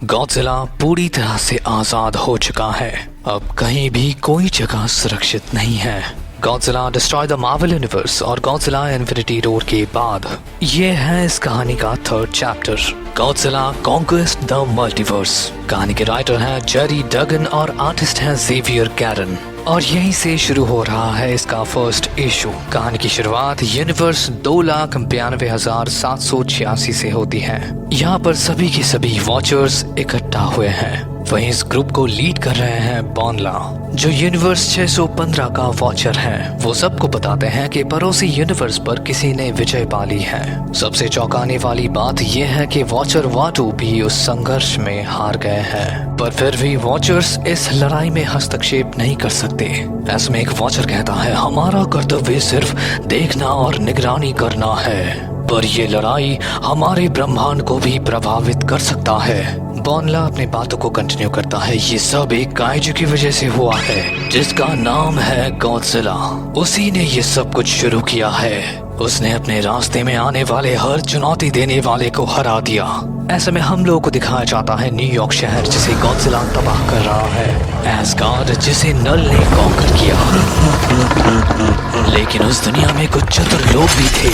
Godzilla पूरी तरह से आजाद हो चुका है। अब कहीं भी कोई जगह सुरक्षित नहीं है। Godzilla destroy the Marvel universe और गॉडजिला इन्फिनिटी वॉर के बाद ये है इस कहानी का third chapter, Godzilla conquest the multiverse. कहानी के राइटर हैं जेरी डगन और आर्टिस्ट हैं जेवियर कैरन, और यहीं से शुरू हो रहा है इसका फर्स्ट इशू। कहानी की शुरुआत यूनिवर्स 2,92,786 से होती है। यहाँ पर सभी के सभी वॉचर्स इकट्ठा हुए हैं। वहीं इस ग्रुप को लीड कर रहे हैं बॉनला, जो यूनिवर्स 615 का वॉचर है। वो सबको बताते हैं कि पड़ोसी यूनिवर्स पर किसी ने विजय पा ली है। सबसे चौंकाने वाली बात यह है कि वॉचर वाटू भी उस संघर्ष में हार गए हैं, पर फिर भी वॉचर्स इस लड़ाई में हस्तक्षेप नहीं कर सकते। ऐसे में एक वॉचर कहता है, हमारा कर्तव्य सिर्फ देखना और निगरानी करना है, पर ये लड़ाई हमारे ब्रह्मांड को भी प्रभावित कर सकता है। बॉनला अपनी बातों को कंटिन्यू करता है, ये सब एक काइजू की वजह से हुआ है जिसका नाम है गॉडजिला। उसी ने ये सब कुछ शुरू किया है। उसने अपने रास्ते में आने वाले हर चुनौती देने वाले को हरा दिया। ऐसे में हम लोगों को दिखाया जाता है न्यूयॉर्क शहर जिसे गॉडजिला तबाह कर रहा है, एस्गार्ड जिसे नल ने कॉन्कर किया। लेकिन उस दुनिया में कुछ चतुर लोग भी थे,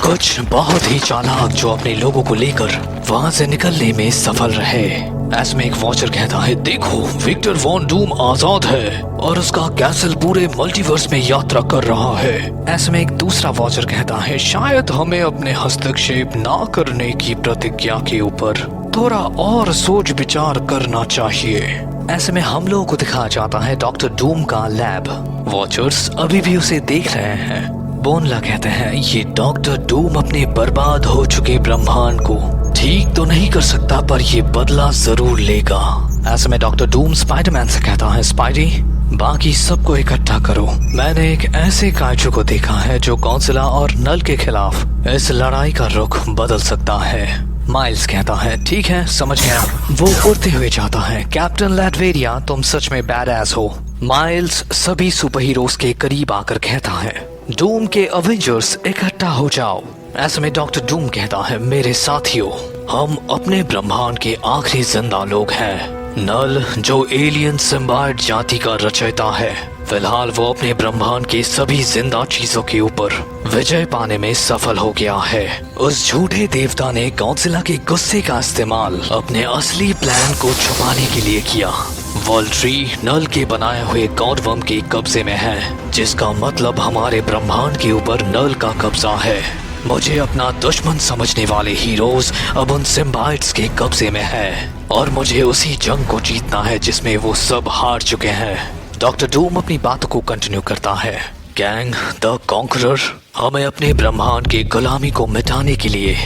कुछ बहुत ही चालाक, जो अपने लोगों को लेकर वहां से निकलने में सफल रहे। ऐसे में एक वॉचर कहता है, देखो विक्टर वॉन डूम आजाद है और उसका कैसल पूरे मल्टीवर्स में यात्रा कर रहा है। ऐसे में एक दूसरा वॉचर कहता है, शायद हमें अपने हस्तक्षेप ना करने की प्रतिज्ञा के ऊपर थोड़ा और सोच विचार करना चाहिए। ऐसे में हम लोगों को दिखाया जाता है डॉक्टर डूम का लैब। वॉचर्स अभी भी उसे देख रहे हैं। बॉनला कहते हैं, ये डॉक्टर डूम अपने बर्बाद हो चुके ब्रह्मांड को ठीक तो नहीं कर सकता, पर ये बदला जरूर लेगा। ऐसे में डॉक्टर डूम स्पाइडरमैन से कहता है, स्पाइडी बाकी सबको इकट्ठा करो। मैंने एक ऐसे काइजू को देखा है जो गॉडजिला और नल के खिलाफ इस लड़ाई का रुख बदल सकता है। माइल्स कहता है, ठीक है समझ गया। वो उड़ते हुए जाता है, कैप्टन लैटवेरिया तुम सच में बैडएस हो। माइल्स सभी सुपर हीरोज के करीब आकर कहता है, डूम के अवेंजर्स इकट्ठा हो जाओ। ऐसे में डॉक्टर डूम कहता है, मेरे साथियों हम अपने ब्रह्मांड के आखिरी जिंदा लोग हैं। नल जो एलियन सिम्बायोट जाति का रचयिता है, फिलहाल वो अपने ब्रह्मांड के सभी जिंदा चीजों के ऊपर विजय पाने में सफल हो गया है। उस झूठे देवता ने गॉडजिला के गुस्से का इस्तेमाल अपने असली प्लान को छुपाने के लिए किया। वर्ल्ड ट्री नल के बनाए हुए गॉडवर्म के कब्जे में है, जिसका मतलब हमारे ब्रह्मांड के ऊपर नल का कब्जा है। मुझे अपना दुश्मन समझने वाले हीरोज अब उन सिम्बायोट्स के कब्जे में है, और मुझे उसी जंग को जीतना है जिसमें वो सब हार चुके हैं। डॉक्टर डूम अपनी बातों को कंटिन्यू करता है, गैंग द कॉन्करर हमें अपने ब्रह्मांड की गुलामी को मिटाने के लिए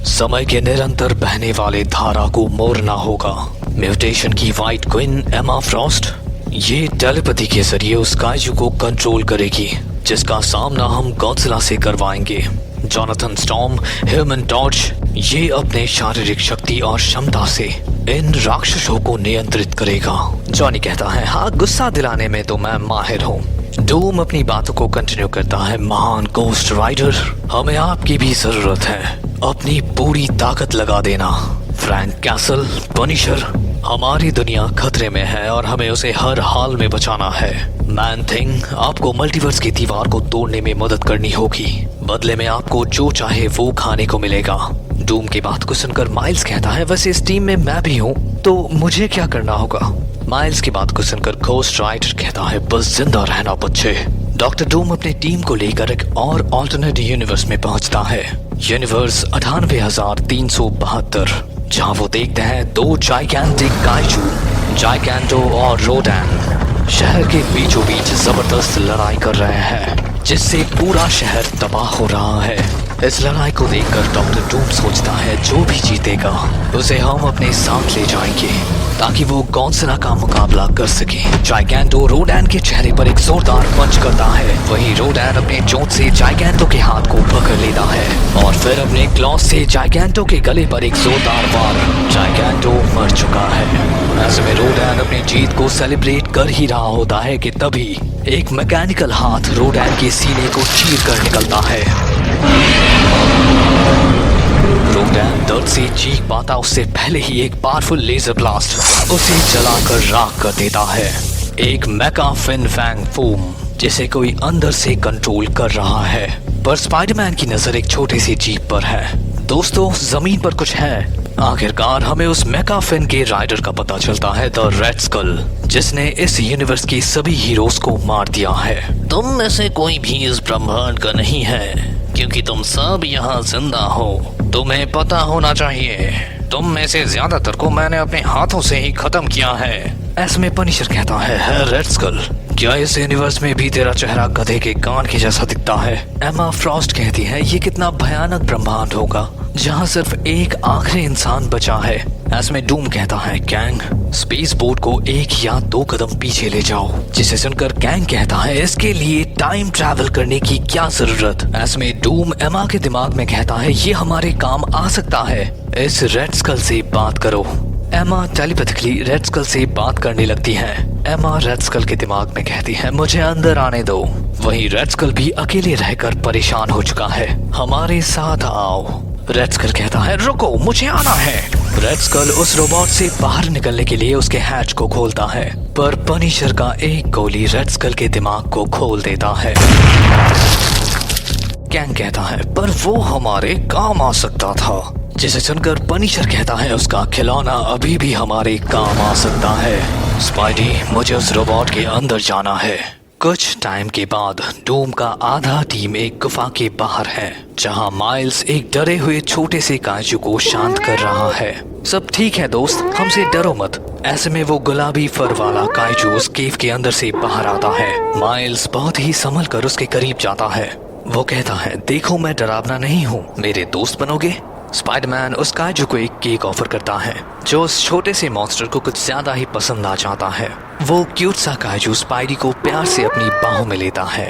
समय के निरंतर बहने वाले धारा को मोड़ना होगा। म्यूटेशन की व्हाइट क्वीन एमा फ्रॉस्ट ये टेलीपैथी के जरिए उस काइजू को कंट्रोल करेगी, जिसका सामना हम गॉडजिला से करवाएंगे। जोनाथन स्टॉर्म ह्यूमन टॉर्च ये अपने शारीरिक शक्ति और क्षमता से इन राक्षसों को नियंत्रित करेगा। जॉनी कहता है, हाँ गुस्सा दिलाने में तो मैं माहिर हूँ। डूम अपनी बातों को कंटिन्यू करता है, महान गोस्ट राइडर हमें आपकी भी जरूरत है, अपनी पूरी ताकत लगा देना। फ्रैंक कैसल पनिशर हमारी दुनिया खतरे में है और हमें उसे हर हाल में बचाना है। मैन थिंग आपको मल्टीवर्स की दीवार को तोड़ने में मदद करनी होगी, बदले में आपको जो चाहे वो खाने को मिलेगा। डूम की बात को सुनकर माइल्स कहता है, वैसे इस टीम में मैं भी हूँ तो मुझे क्या करना होगा। माइल्स की बात को सुनकर घोस्ट राइडर कहता है, बस जिंदा रहना बच्चे। डॉक्टर डूम अपनी टीम को लेकर एक और ऑल्टरनेट यूनिवर्स में पहुंचता है, यूनिवर्स 98,372, जहां वो देखते हैं दो जाइगैंटिक काइजू, जाइगैंटो और रोडैन शहर के बीचों बीच जबरदस्त लड़ाई कर रहे हैं, जिससे पूरा शहर तबाह हो रहा है। इस लड़ाई को देखकर डॉक्टर डूम सोचता है, जो भी जीतेगा उसे हम अपने साथ ले जाएंगे ताकि वो गॉडजिला का मुकाबला कर सके। जाइगैंटो रोडैन के चेहरे पर एक जोरदार पंच करता है, वहीं रोडैन अपने चोट से जाइगैंटो के हाथ को पकड़ लेता है और फिर अपने क्लॉस से जाइगैंटो के गले पर एक जोरदार वार। जाइगैंटो मर चुका है। ऐसे में रोडैन अपनी जीत को सेलिब्रेट कर ही रहा होता है कि तभी एक मैकेनिकल हाथ रोडैन के सीने को चीर कर निकलता है। प्रोग्राम दर्द से चीख पाता उससे पहले ही एक पावरफुल लेजर ब्लास्ट उसे जलाकर राख कर देता है। एक मेका फिन फैंग फूम जिसे कोई अंदर से कंट्रोल कर रहा है, पर स्पाइडरमैन की नजर एक छोटे सी जीप पर है। दोस्तों, जमीन पर कुछ है। आखिरकार हमें उस मेका फिन के राइडर का पता चलता है, द रेड स्कल, जिसने इस यूनिवर्स के सभी हीरोज को मार दिया है। तुम में से कोई भी इस ब्रह्मांड का नहीं है, क्योंकि तुम सब यहाँ जिंदा हो। तुम्हें पता होना चाहिए, तुम में से ज्यादातर को मैंने अपने हाथों से ही खत्म किया है। ऐसे में पनिशर कहता है रेड स्कल, क्या इस यूनिवर्स में भी तेरा चेहरा गधे के कान के जैसा दिखता है? एमा फ्रॉस्ट कहती है, ये कितना भयानक ब्रह्मांड होगा जहाँ सिर्फ एक आखिरी इंसान बचा है। ऐसे डूम कहता है, कैंग, स्पेस बोट को 1 या 2 कदम पीछे ले जाओ। जिसे सुनकर कैंग कहता है, इसके लिए टाइम ट्रैवल करने की क्या जरूरत? ऐसे में डूम एमा के दिमाग में कहता है, ये हमारे काम आ सकता है, इस रेड स्कल से बात करो। एमा टेलीपैथिकली रेड स्कल से बात करने लगती है। एमा रेड स्कल के दिमाग में कहती है, मुझे अंदर आने दो। वहीं रेड स्कल भी अकेले रहकर परेशान हो चुका है। हमारे साथ आओ। रेड स्कल कहता है, रुको, मुझे आना है। रेड स्कल उस रोबोट से बाहर निकलने के लिए उसके हैच को खोलता है, पर पनिशर का एक गोली रेड स्कल के दिमाग को खोल देता है। कैंग कहता है, पर वो हमारे काम आ सकता था। जिसे सुनकर पनिशर कहता है, उसका खिलौना अभी भी हमारे काम आ सकता है। स्पाइडी, मुझे उस रोबोट के अंदर जाना है। कुछ टाइम के बाद डूम का आधा टीम एक गुफा के बाहर है, जहां माइल्स एक डरे हुए छोटे से कांचू को शांत कर रहा है। सब ठीक है दोस्त, हमसे डरो मत। ऐसे में वो गुलाबी फर वाला काइजू उस केव के अंदर से बाहर आता है। माइल्स बहुत ही संभल कर उसके करीब जाता है। वो कहता है, देखो, मैं डरावना नहीं हूँ, मेरे दोस्त बनोगे? स्पाइडरमैन उस काइजू को एक केक ऑफर करता है, जो उस छोटे से मॉन्स्टर को कुछ ज्यादा ही पसंद आ जाता है। वो क्यूट सा काइजू स्पाइडी को प्यार से अपनी बाहों में लेता है।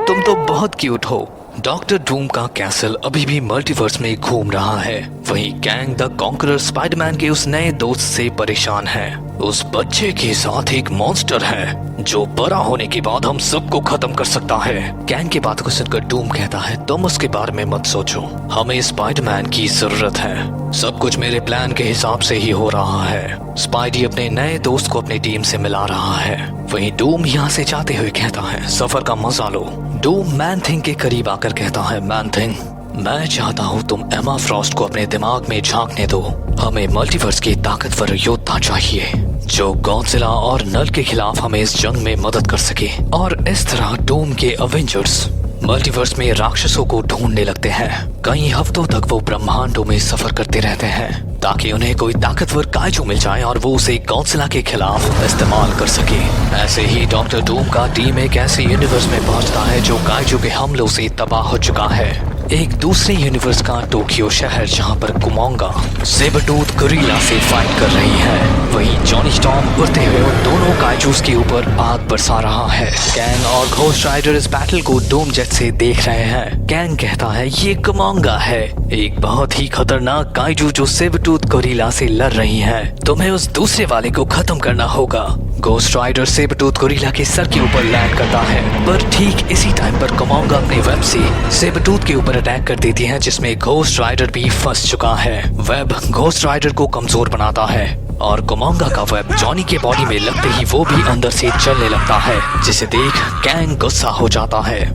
तुम तो बहुत क्यूट हो। डॉक्टर डूम का कैसल अभी भी मल्टीवर्स में घूम रहा है। वहीं कैंग द कॉन्करर स्पाइडरमैन के उस नए दोस्त से परेशान है। उस बच्चे के साथ एक मॉन्स्टर है जो बड़ा होने के बाद हम सबको खत्म कर सकता है। कैंग की बात को सुनकर डूम कहता है, तुम उसके बारे में मत सोचो, हमें स्पाइडरमैन की जरूरत है। सब कुछ मेरे प्लान के हिसाब से ही हो रहा है। स्पाइडी अपने नए दोस्त को अपनी टीम से मिला रहा है। वहीं डूम यहाँ से जाते हुए कहता है, सफर का मजा लो। डूम मैन थिंग के करीब आकर कहता है, मैन थिंग, मैं चाहता हूँ तुम एमा फ्रॉस्ट को अपने दिमाग में झांकने दो। हमें मल्टीवर्स के ताकतवर योद्धा चाहिए जो गॉडजिला और नल के खिलाफ हमें इस जंग में मदद कर सके। और इस तरह डूम के अवेंजर्स मल्टीवर्स में राक्षसों को ढूंढने लगते हैं। कई हफ्तों तक वो ब्रह्मांडों में सफर करते रहते हैं ताकि उन्हें कोई ताकतवर काइजू मिल जाए और वो उसे गॉडजिला के खिलाफ इस्तेमाल कर सके। ऐसे ही डॉक्टर डूम का टीम एक ऐसे यूनिवर्स में पहुंचता है जो काइजू के हमलों से तबाह हो चुका है। एक दूसरे यूनिवर्स का टोक्यो शहर जहां पर कुमोंगा सेबरटूथ गोरिल्ला से फाइट कर रही है। वहीं जॉनी स्टॉर्म उड़ते हुए उन दोनों काइजूस के ऊपर आग बरसा रहा है। कैंग और घोस्ट राइडर इस बैटल को डूम जेट से देख रहे हैं। कैंग कहता है, ये कुमोंगा है, एक बहुत ही खतरनाक काइजू जो सेबरटूथ गोरिल्ला से लड़ रही है। तुम्हें उस दूसरे वाले को खत्म करना होगा। घोस्ट राइडर सेबरटूथ गोरिल्ला के सर के ऊपर लैंड करता है, पर ठीक इसी टाइम पर कुमोंगा अपने वेब से सेबरटूथ के ऊपर अटैक कर देती है, जिसमें घोस्ट राइडर भी फंस चुका है। वेब घोस्ट राइडर को कमजोर बनाता है और कुमोंगा का वेब जॉनी के बॉडी में लगते ही वो भी अंदर से चलने लगता है, जिसे देख कैंग गुस्सा हो जाता है।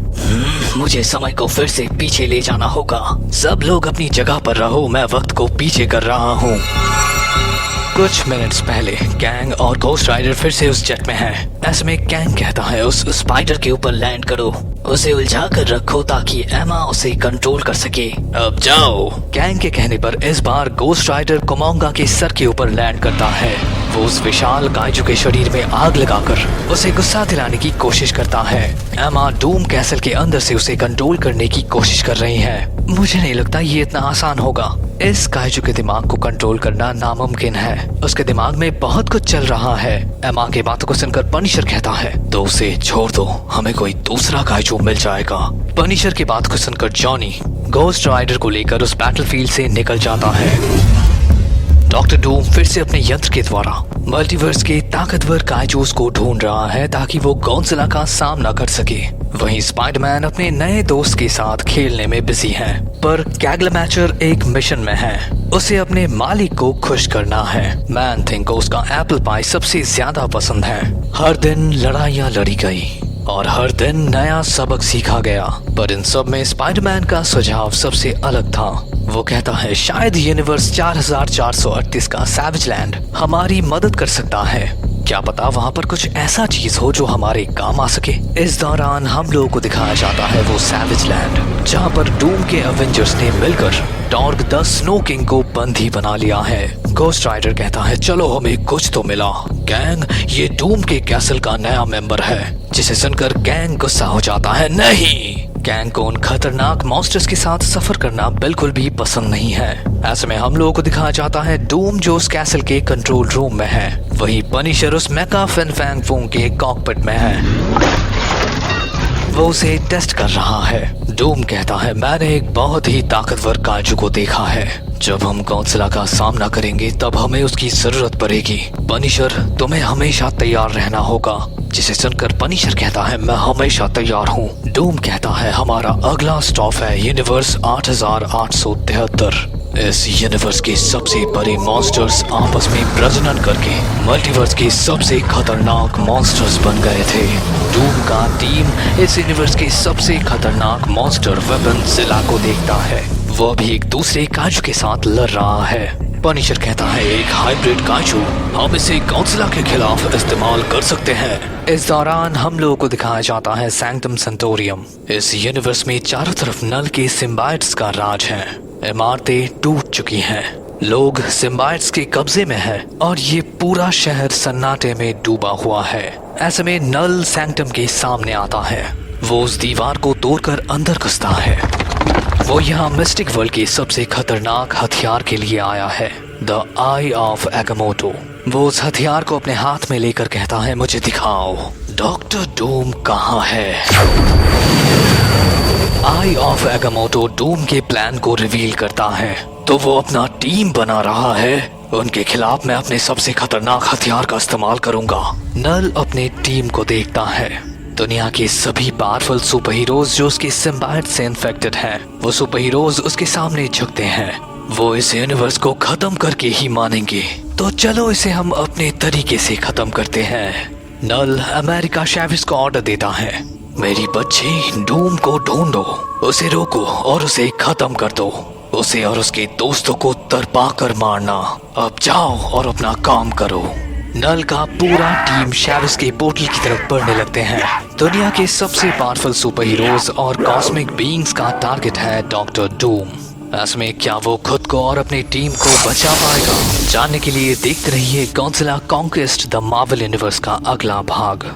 मुझे समय को फिर से पीछे ले जाना होगा। सब लोग अपनी जगह पर रहो, मैं वक्त को पीछे कर रहा हूँ। कुछ मिनट्स पहले कैंग और घोस्ट राइडर फिर से उस जेट में हैं। ऐसे में कैंग कहता है, उस स्पाइडर के ऊपर लैंड करो, उसे उलझा कर रखो ताकि एमा उसे कंट्रोल कर सके। अब जाओ। कैंग के कहने पर इस बार घोस्ट राइडर कुमोंगा के सर के ऊपर लैंड करता है। वो उस विशाल काइजू के शरीर में आग लगाकर उसे गुस्सा दिलाने की कोशिश करता है। एमा डूम कैसल के अंदर से उसे कंट्रोल करने की कोशिश कर रही है। मुझे नहीं लगता ये इतना आसान होगा। इस काइजू के दिमाग को कंट्रोल करना नामुमकिन है। उसके दिमाग में बहुत कुछ चल रहा है। एमा की बातों को सुनकर पनिशर कहता है, तो उसे छोड़ दो, हमें कोई दूसरा काइजू मिल जाएगा। पनिशर की बात को सुनकर जॉनी घोस्ट राइडर को लेकर उस बैटलफील्ड से निकल जाता है। डॉक्टर डूम फिर से अपने यंत्र के द्वारा मल्टीवर्स के ताकतवर काइजूस को ढूंढ रहा है ताकि वो गॉडजिला का सामना कर सके। वहीं स्पाइडरमैन अपने नए दोस्त के साथ खेलने में बिजी है, पर कैगलमैचर एक मिशन में है। उसे अपने मालिक को खुश करना है। मैन थिंग को उसका एप्पल पाई सबसे ज्यादा पसंद है। हर दिन लड़ाइयाँ लड़ी गई और हर दिन नया सबक सीखा गया, पर इन सब में स्पाइडरमैन का सुझाव सबसे अलग था। वो कहता है शायद यूनिवर्स 4438 का सैवेज लैंड हमारी मदद कर सकता है। क्या पता वहाँ पर कुछ ऐसा चीज हो जो हमारे काम आ सके। इस दौरान हम लोगों को दिखाया जाता है वो सैवेज लैंड जहाँ पर डूम के एवेंजर्स ने मिलकर डॉर्ग द स्नो किंग को बंदी बना लिया है। घोस्ट राइडर कहता है चलो हमें कुछ तो मिला। गैंग ये डूम के कैसल का नया मेंबर है, जिसे सुनकर गैंग गुस्सा हो जाता है। नहीं, गैंग को उन खतरनाक मॉन्स्टर्स के साथ सफर करना बिल्कुल भी पसंद नहीं है। ऐसे में हम लोगों को दिखाया जाता है डूम जो उस कैसल के कंट्रोल रूम में है, वही पनिशर उस मेका फिन फैंग फूंग के कॉकपिट में है। वो उसे टेस्ट कर रहा है। डूम कहता है मैंने एक बहुत ही ताकतवर काजू को देखा है। जब हम गॉडजिला का सामना करेंगे तब हमें उसकी जरूरत पड़ेगी। पनिशर तुम्हें हमेशा तैयार रहना होगा। जिसे सुनकर पनिशर कहता है मैं हमेशा तैयार हूँ। डूम कहता है हमारा अगला स्टॉप है यूनिवर्स 8873। इस यूनिवर्स के सबसे बड़े मॉन्स्टर्स आपस में प्रजनन करके मल्टीवर्स के सबसे खतरनाक मॉन्स्टर्स बन गए थे। डूम का टीम इस यूनिवर्स के सबसे खतरनाक मॉन्स्टर वेपनजिला को देखता है। वो भी एक दूसरे काजू के साथ लड़ रहा है। पनिशर कहता है एक हाइब्रिड काजू, हम इसे गॉडजिला के खिलाफ इस्तेमाल कर सकते हैं। इस दौरान हम लोगों को दिखाया जाता है सैंक्टम सेंटोरियम। इस यूनिवर्स में चारों तरफ नल के सिम्बाइट्स का राज है। इमारतें टूट चुकी हैं, लोग सिम्बाइट्स के कब्जे में हैं और ये पूरा शहर सन्नाटे में डूबा हुआ है। ऐसे में नल सैंक्टम के सामने आता है। वो उस दीवार को तोड़कर अंदर घुसता है। वो यहाँ मिस्टिक वर्ल्ड के सबसे खतरनाक हथियार के लिए आया है, द आई ऑफ एगामोटो। वो उस हथियार को अपने हाथ में लेकर कहता है मुझे दिखाओ डॉक्टर डूम कहाँ है। आई ऑफ एगामोटो डूम के प्लान को रिवील करता है, तो वो अपना टीम बना रहा है। उनके खिलाफ मैं अपने सबसे खतरनाक हथियार का इस्तेमाल करूंगा। नल अपने टीम को देखता है। दुनिया के सभी पावरफुल सुपर हीरोज जो उसके सिम्बाइट से इन्फेक्टेड हैं, वो सुपर हीरोज उसके सामने झुकते हैं। वो इस यूनिवर्स को खत्म करके ही मानेंगे, तो चलो इसे हम अपने तरीके से खत्म करते हैं। नल अमेरिका शेविस को ऑर्डर देता है मेरी बच्ची डूम को ढूंढो, उसे रोको और उसे खत्म कर दो। उसे और उसके दोस्तों को तरपा कर मारना। अब जाओ और अपना काम करो। नल का पूरा टीम शेविस के पोर्टल की तरफ बढ़ने लगते हैं। दुनिया के सबसे पावरफुल सुपर हीरोज और कॉस्मिक बीइंग्स का टारगेट है डॉक्टर डूम। ऐसे क्या वो खुद को और अपनी टीम को बचा पाएगा? जानने के लिए देखते रहिए Godzilla conquest the Marvel universe का अगला भाग।